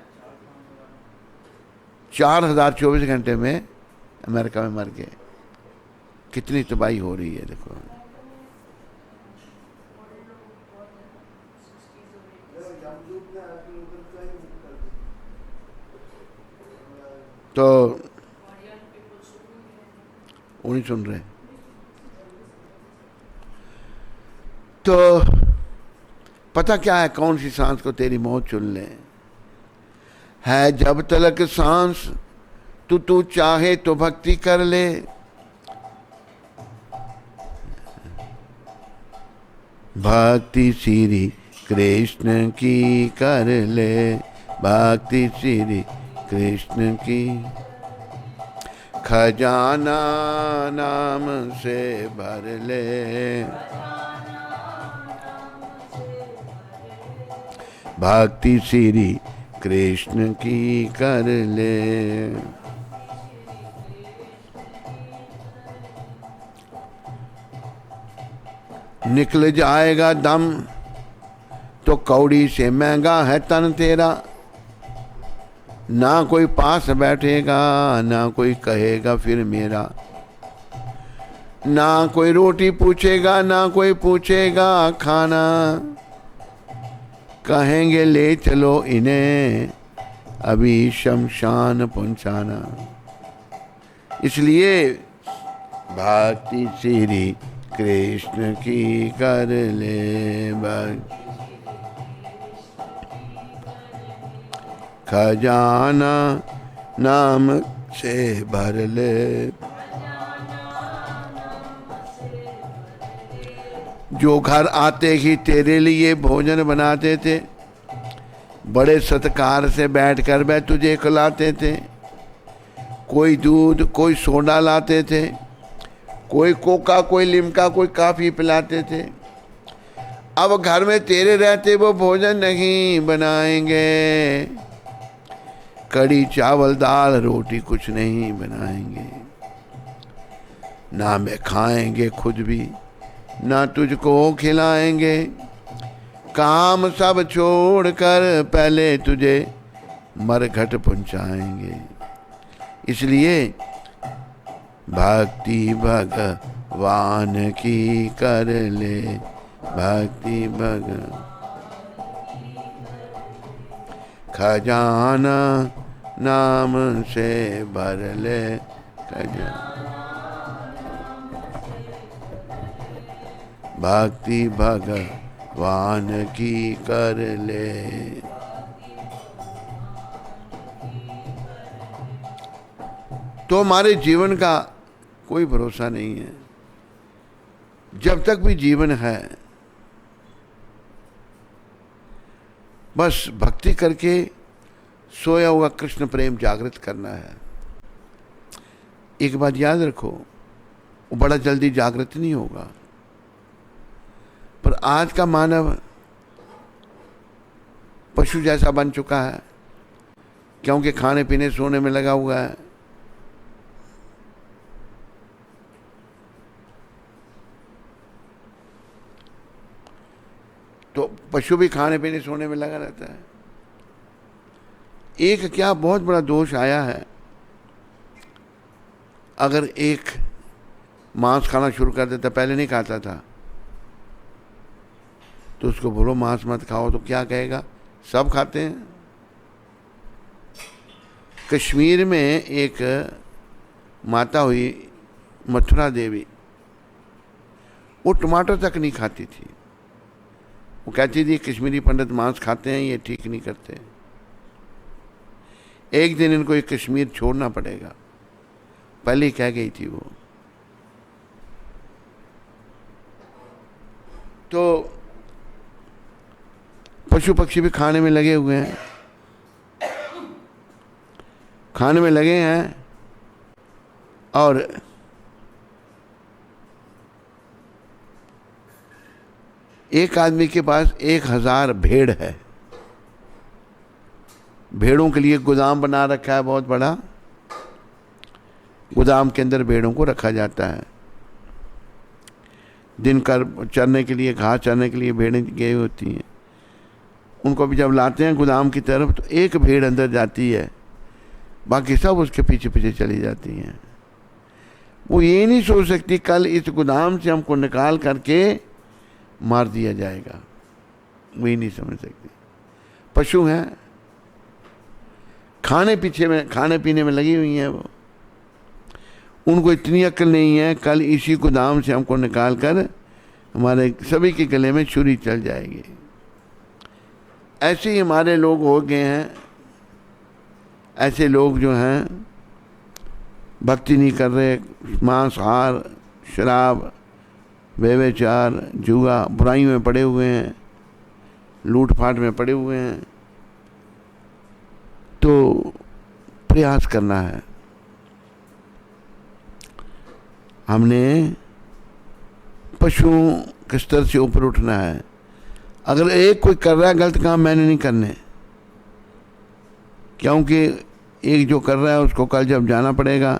4000 24 घंटे में अमेरिका में मर गए। कितनी तबाही हो रही है देखो। तो वो नहीं सुन रहे। तो पता क्या है कौन सी सांस को तेरी मौत चुन ले। है जब तलक सांस तू चाहे तो भक्ति कर ले। भक्ति श्री कृष्ण की कर ले। भक्ति श्री कृष्ण की, खजाना नाम से भर ले। भक्ति श्री कृष्ण की कर ले। निकल जाएगा दम तो कौड़ी से महंगा है तन तेरा। ना कोई पास बैठेगा, ना कोई कहेगा फिर मेरा। ना कोई रोटी पूछेगा, ना कोई पूछेगा खाना। कहेंगे ले चलो इन्हें अभी शमशान पहुंचाना। इसलिए भक्ति श्री कृष्ण की कर ले। खजाना नाम से भर ले। जो घर आते ही तेरे लिए भोजन बनाते थे, बड़े सत्कार से बैठकर वह तुझे खिलाते थे। कोई दूध कोई सोडा लाते थे, कोई कोका कोई लिमका कोई काफी पिलाते थे। अब घर में तेरे रहते वो भोजन नहीं बनाएंगे। कड़ी चावल दाल रोटी कुछ नहीं बनाएंगे। ना मैं खाएंगे खुद भी, ना तुझको खिलाएंगे। काम सब छोड़कर पहले तुझे मरघट पहुंचाएंगे। इसलिए भक्ति भगवान की कर ले। भक्ति भगवान खजाना नाम से भर ले। भक्ति भगवान की कर ले। तो हमारे जीवन का कोई भरोसा नहीं है। जब तक भी जीवन है बस भक्ति करके सोया हुआ कृष्ण प्रेम जागृत करना है। एक बात याद रखो, वो बड़ा जल्दी जागृत नहीं होगा। पर आज का मानव पशु जैसा बन चुका है, क्योंकि खाने पीने सोने में लगा हुआ है। तो पशु भी खाने पीने सोने में लगा रहता है। एक क्या बहुत बड़ा दोष आया है, अगर एक मांस खाना शुरू कर देता, पहले नहीं खाता था, तो उसको बोलो मांस मत खाओ, तो क्या कहेगा? सब खाते हैं। कश्मीर में एक माता हुई मथुरा देवी, वो टमाटर तक नहीं खाती थी। वो कहती थी कश्मीरी पंडित मांस खाते हैं, ये ठीक नहीं करते, एक दिन इनको ये कश्मीर छोड़ना पड़ेगा, पहले ही कह गई थी वो। तो पशु पक्षी भी खाने में लगे हुए हैं, खाने में लगे हैं। और एक आदमी के पास 1000 भेड़ है। भेड़ों के लिए गोदाम बना रखा है, बहुत बड़ा गोदाम के अंदर भेड़ों को रखा जाता है। दिन कर चरने के लिए, घास चरने के लिए भेड़ें गई होती हैं। उनको भी जब लाते हैं गोदाम की तरफ, तो एक भेड़ अंदर जाती है, बाकी सब उसके पीछे पीछे चली जाती हैं। वो ये नहीं सोच सकती कल इस गोदाम से हमको निकाल करके मार दिया जाएगा, वो ही नहीं समझ सकती। पशु हैं, खाने पीने में लगी हुई हैं वो। उनको इतनी अक्ल नहीं है कल इसी गोदाम से हमको निकाल कर हमारे सभी के गले में छुरी चल जाएगी। ऐसे ही हमारे लोग हो गए हैं। ऐसे लोग जो हैं भक्ति नहीं कर रहे, मांसाहार, शराब, व्यभिचार, जुआ, बुराइयों में पड़े हुए हैं, लूट फाट में पड़े हुए हैं। तो प्रयास करना है, हमने पशुओं के स्तर से ऊपर उठना है। अगर एक कोई कर रहा है गलत काम, मैंने नहीं करने, क्योंकि एक जो कर रहा है उसको कल जब जाना पड़ेगा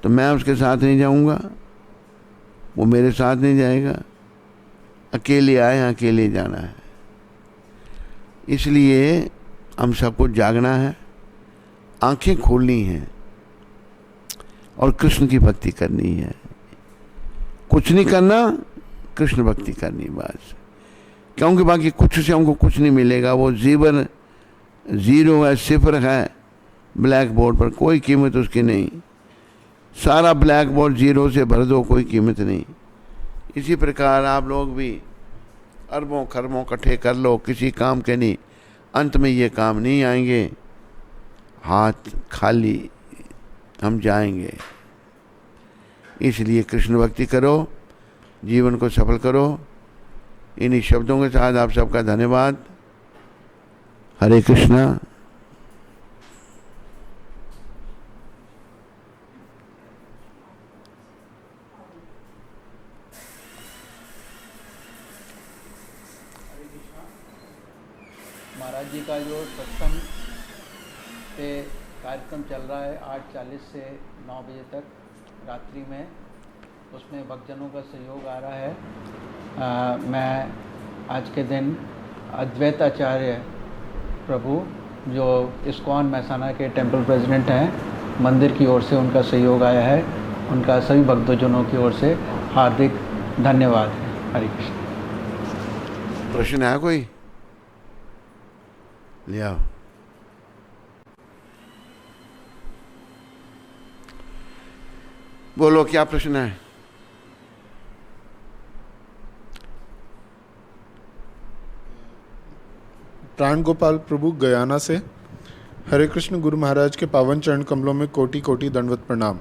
तो मैं उसके साथ नहीं जाऊंगा, वो मेरे साथ नहीं जाएगा। अकेले आए, अकेले जाना है। इसलिए हम सबको जागना है, आंखें खोलनी हैं और कृष्ण की भक्ति करनी है। कुछ नहीं करना, कृष्ण भक्ति करनी बस। क्योंकि बाकी कुछ से हमको कुछ नहीं मिलेगा। वो जीवन जीरो है, सिफर है ब्लैक बोर्ड पर, कोई कीमत उसकी नहीं। सारा ब्लैक बोर्ड जीरो से भर दो, कोई कीमत नहीं। इसी प्रकार आप लोग भी अरबों खरबों इकट्ठे कर लो, किसी काम के नहीं, अंत में ये काम नहीं आएंगे, हाथ खाली हम जाएंगे। इसलिए कृष्ण भक्ति करो, जीवन को सफल करो। इन्हीं शब्दों के साथ आप सबका धन्यवाद। हरे कृष्णा। महाराज जी का जो सत्संग पे कार्यक्रम चल रहा है 8:40 से 9 बजे तक रात्रि में, उसमें भक्तजनों का सहयोग आ रहा है। मैं आज के दिन अद्वैताचार्य प्रभु जो इस्कॉन मैसाना के टेंपल प्रेसिडेंट हैं, मंदिर की ओर से उनका सहयोग आया है। उनका सभी भक्तजनों की ओर से हार्दिक धन्यवाद है। हरे कृष्ण। प्रश्न है कोई? ले आओ। बोलो, क्या प्रश्न है? प्राण गोपाल प्रभु गयाना से। हरे कृष्ण। गुरु महाराज के पावन चरण कमलों में कोटि कोटि दंडवत प्रणाम।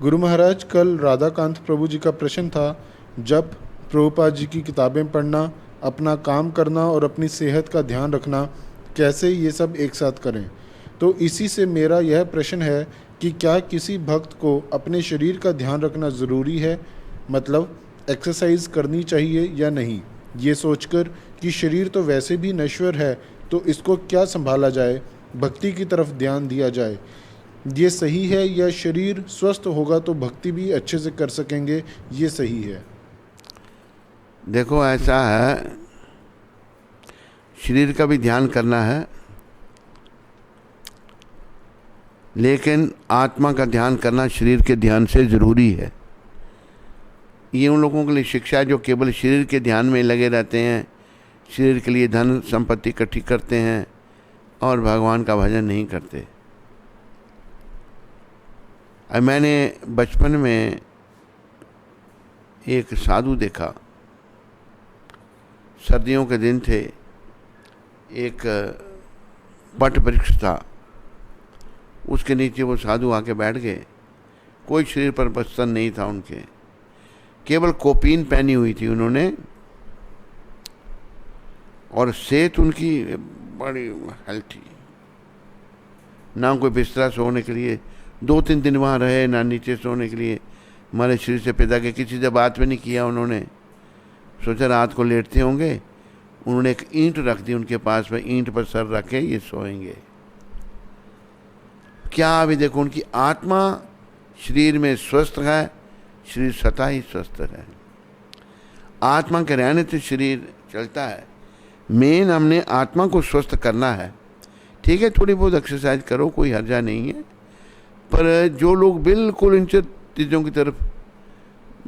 गुरु महाराज, कल राधाकांत प्रभु जी का प्रश्न था, जब प्रभुपाद जी की किताबें पढ़ना, अपना काम करना और अपनी सेहत का ध्यान रखना, कैसे ये सब एक साथ करें। तो इसी से मेरा यह प्रश्न है कि क्या किसी भक्त को अपने शरीर का ध्यान रखना ज़रूरी है, मतलब एक्सरसाइज करनी चाहिए या नहीं, ये सोचकर कि शरीर तो वैसे भी नश्वर है, तो इसको क्या संभाला जाए, भक्ति की तरफ ध्यान दिया जाए, ये सही है, या शरीर स्वस्थ होगा तो भक्ति भी अच्छे से कर सकेंगे, ये सही है? देखो, ऐसा है, शरीर का भी ध्यान करना है, लेकिन आत्मा का ध्यान करना शरीर के ध्यान से ज़रूरी है। ये उन लोगों के लिए शिक्षा है जो केवल शरीर के ध्यान में लगे रहते हैं, शरीर के लिए धन संपत्ति इकट्ठी करते हैं और भगवान का भजन नहीं करते। अब मैंने बचपन में एक साधु देखा, सर्दियों के दिन थे, एक बट वृक्ष था, उसके नीचे वो साधु आके बैठ गए। कोई शरीर पर वस्त्र नहीं था उनके, केवल कोपीन पहनी हुई थी उन्होंने, और सेहत उनकी बड़ी हेल्थी, ना कोई बिस्तरा सोने के लिए, 2-3 दिन वहाँ रहे, ना नीचे सोने के लिए, हमारे शरीर से पैदा के किसी से बात भी नहीं किया उन्होंने। सोचा रात को लेटते होंगे, उन्होंने एक ईंट रख दी उनके पास में, ईंट पर सर रखे ये सोएंगे। क्या अभी देखो, उनकी आत्मा शरीर में स्वस्थ है, शरीर सदा ही स्वस्थ है। आत्मा के रहने से शरीर चलता है। मेन हमने आत्मा को स्वस्थ करना है। ठीक है, थोड़ी बहुत एक्सरसाइज करो, कोई हर्जा नहीं है, पर जो लोग बिल्कुल इन चीज़ों की तरफ,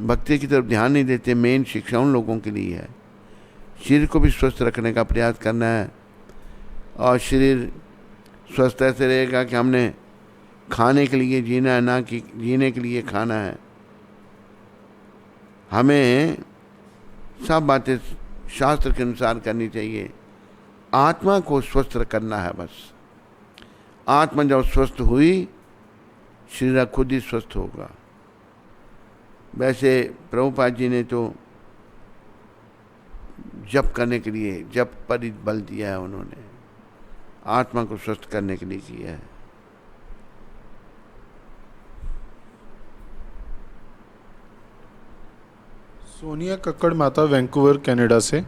भक्ति की तरफ ध्यान नहीं देते, मेन शिक्षा उन लोगों के लिए है। शरीर को भी स्वस्थ रखने का प्रयास करना है, और शरीर स्वस्थ ऐसे रहेगा कि हमने खाने के लिए जीना है, ना कि जीने के लिए खाना है। हमें सब बातें शास्त्र के अनुसार करनी चाहिए। आत्मा को स्वस्थ करना है बस। आत्मा जब स्वस्थ हुई, शरीर खुद ही स्वस्थ होगा। वैसे प्रभुपाद जी ने तो जप करने के लिए, जप पर ही बल दिया है, उन्होंने आत्मा को स्वस्थ करने के लिए किया है। सोनिया कक्कड़ माता, वैंकूवर कनाडा से।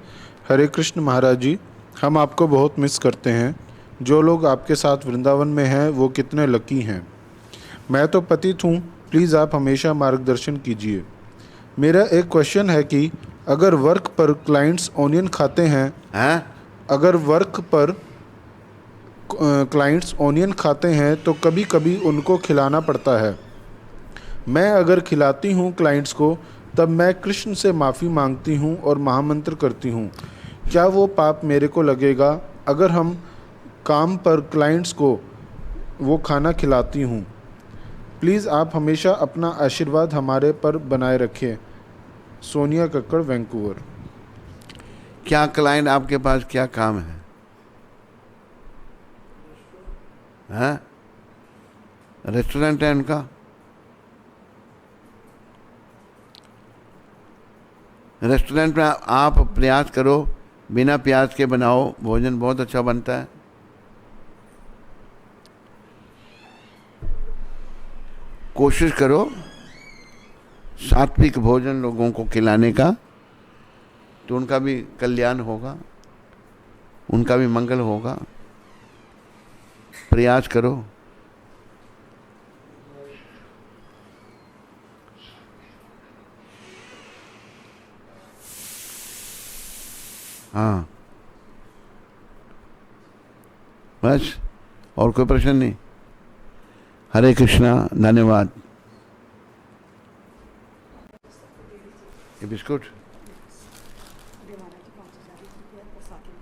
हरे कृष्ण महाराज जी, हम आपको बहुत मिस करते हैं। जो लोग आपके साथ वृंदावन में हैं वो कितने लकी हैं। मैं तो पतित हूँ, प्लीज़ आप हमेशा मार्गदर्शन कीजिए। मेरा एक क्वेश्चन है कि अगर वर्क पर क्लाइंट्स ओनियन खाते हैं, अगर वर्क पर क्लाइंट्स ओनियन खाते हैं तो कभी कभी उनको खिलाना पड़ता है। मैं अगर खिलाती हूँ क्लाइंट्स को, तब मैं कृष्ण से माफ़ी मांगती हूँ और महामंत्र करती हूँ। क्या वो पाप मेरे को लगेगा अगर हम काम पर क्लाइंट्स को वो खाना खिलाती हूँ? प्लीज़ आप हमेशा अपना आशीर्वाद हमारे पर बनाए रखें। सोनिया कक्कड़, वैंकूवर। क्या क्लाइंट आपके पास क्या काम है? हाँ, रेस्टोरेंट है उनका? रेस्टोरेंट में आप प्रयास करो, बिना प्याज के बनाओ, भोजन बहुत अच्छा बनता है। कोशिश करो सात्विक भोजन लोगों को खिलाने का, तो उनका भी कल्याण होगा, उनका भी मंगल होगा। प्रयास करो। हाँ, बस और कोई प्रश्न नहीं। हरे कृष्णा, धन्यवाद। ये बिस्कुट